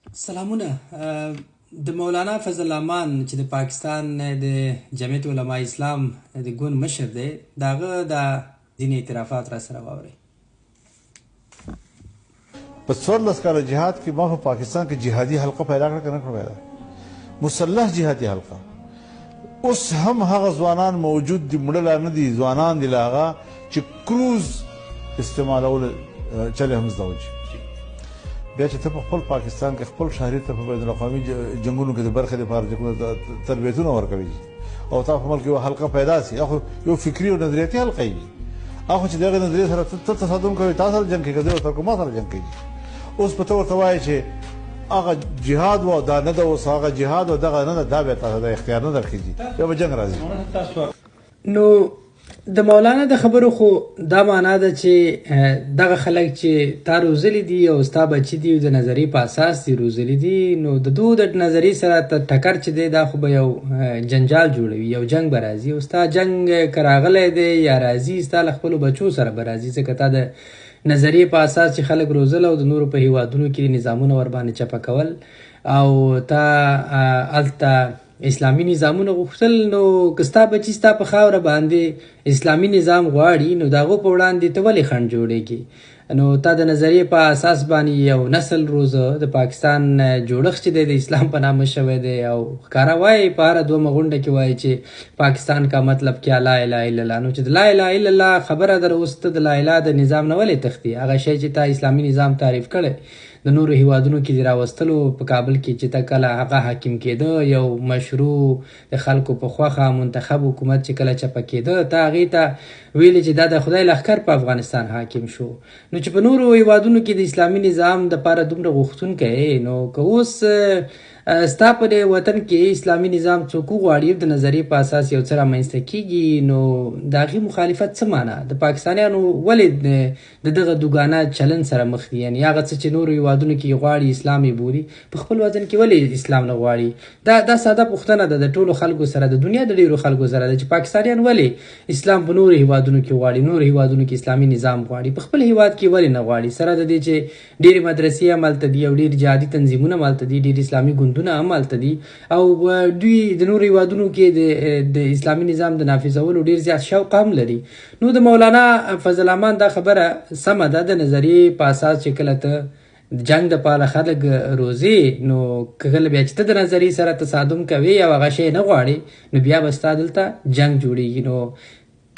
سلامونه. د مولانا فضل الرحمن چې د پاکستان د جمعیت علماء اسلام د ګوند مشر دی، د هغه د ځینې اعترافات را سره واورئ. په 14 کاله جهاد کې ما په پاکستان کې جهادي حلقه پیدا کړه که نه کړه پیدا؟ مسلح جهادي حلقه. اوس هم هغه ځوانان موجود دي، مړه لا نه دي، ځوانان دي لا هغه چې کروز استعمالول چلې هم زده وجي. بیا چې ته په خپل پاکستان کې خپل شهري ته په بین الاقوامي جنګونو کې د برخې لپاره چې کومه تربیتونه ورکوي او تا په ملک یو حلقه پیدا سي، هغه یو فکري او نظریاتي حلقه وي. هغه چې دغه نظریې سره ته تصادم کوي، تاسو سره جنګ کوي، او تاسو ما سره جنګ کوي. اوس په تو ورته وایي چې هغه جهاد و دا نه ده، اوس هغه جهاد و دغه نه ده، دا به تاسو د اختیار نه درکېږي، بیا به جنګ راځي. نو د مولانا د خبرو خو دا معنا ده چې دغه خلک چې تا روزلی دي او ستا بچي دي د نظریې په اساس دي روزلی دي، نو د دوی د نظریې سره ټکر چې دی دا خو به یو جنجال جوړوي، یو جنګ به راځي. او ستا جنګ که راغلی دی یا راځي، ستا له خپلو بچو سره به راځي، ځکه تا د نظریې په اساس چې خلک روزل او د نورو په هیوادونو کې نظامونه ورباندې چپه کول او تا هلته اسلامي نظامونه غوښتل، نو که ستا بچي ستا په خاوره باندې اسلامي نظام غواړي، نو د هغو په وړاندې ته ولې خنډ جوړېږي؟ نو تا د نظریې په اساس باندې یو نسل روزه. د پاکستان جوړښت چې دی د اسلام په نامه شوی دی او ښکاره وایي په هره دومه غونډه کې وایي چې پاکستان کا مطلب کیا لا اله الا الله. نو چې د لا اله الا الله خبره در اوس ته د لا اله د نظام نه ولې تښتي؟ هغه شی چې تا اسلامي نظام تعریف کړی د نورو هیوادونو کې د راوستلو په کابل کې چې ته کله هغه حاکم کېده، یو مشروع د خلکو په خوښه منتخب حکومت چې کله چپه کېده، ته هغې ته ویلې چې دا د خدای لښکر په افغانستان حاکم شو. نو چې په نورو هیوادونو کې د اسلامي نظام دپاره دومره غوښتونکی، نو که اوس ستا په وطن کې اسلامي نظام څوک وغواړي د نظریې په اساس یو څه رامنځته کېږي، نو د هغې مخالفت څه معنا؟ د پاکستانیانو ولې د دغه دوګانه چلن سره مخ دي؟ یعنې هغه څه چې نورو هیوادونو کې غواړي اسلام یې بولي، په خپل وطن کې ولې اسلام نه غواړي؟ دا ساده پوښتنه ده د ټولو خلکو سره، د دنیا د ډېرو خلکو سره ده چې پاکستانیان ولې اسلام په نورو هیوادونو کې غواړي، نورو هیوادونو کې اسلامي نظام غواړي، په خپل هیواد کې ولې نه غواړي؟ سره د دې چې ډېرې مدرسې هم هلته دي او ډېر جهادي تنظیمونه هم هلته دي، ډېر اسلامي ګوندونه هم هلته دي، او دوی د نورو هیوادونو کې د اسلامي نظام د نافذولو ډېر زیات شوق هم لري. نو د مولانا فضل الرحمن دا خبره سمه ده، د نظریې په اساس چې کله ته جنګ دپاره خلک روزي، نو کله بیا چې ته د نظریې سره تصادم کوي او هغه شی نه غواړي، نو بیا به ستا دلته جنګ جوړېږي. نو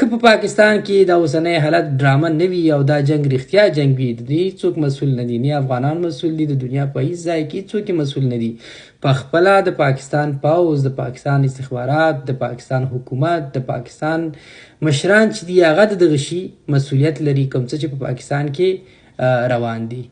که په پاکستان کې دا اوسنی حالت ډرامه نه وي او دا جنګ رښتیا جنګ وي، د دې څوک مسؤل نه دي، نه افغانان مسؤل دي، د دنیا په هېڅ ځای کې څوک مسؤل نه دي. په خپله د پاکستان پوځ، د پاکستان استخبارات، د پاکستان حکومت، د پاکستان مشران چې دي هغه د دغه شي مسؤلیت لري، کوم څه چې په پاکستان کې روان دي.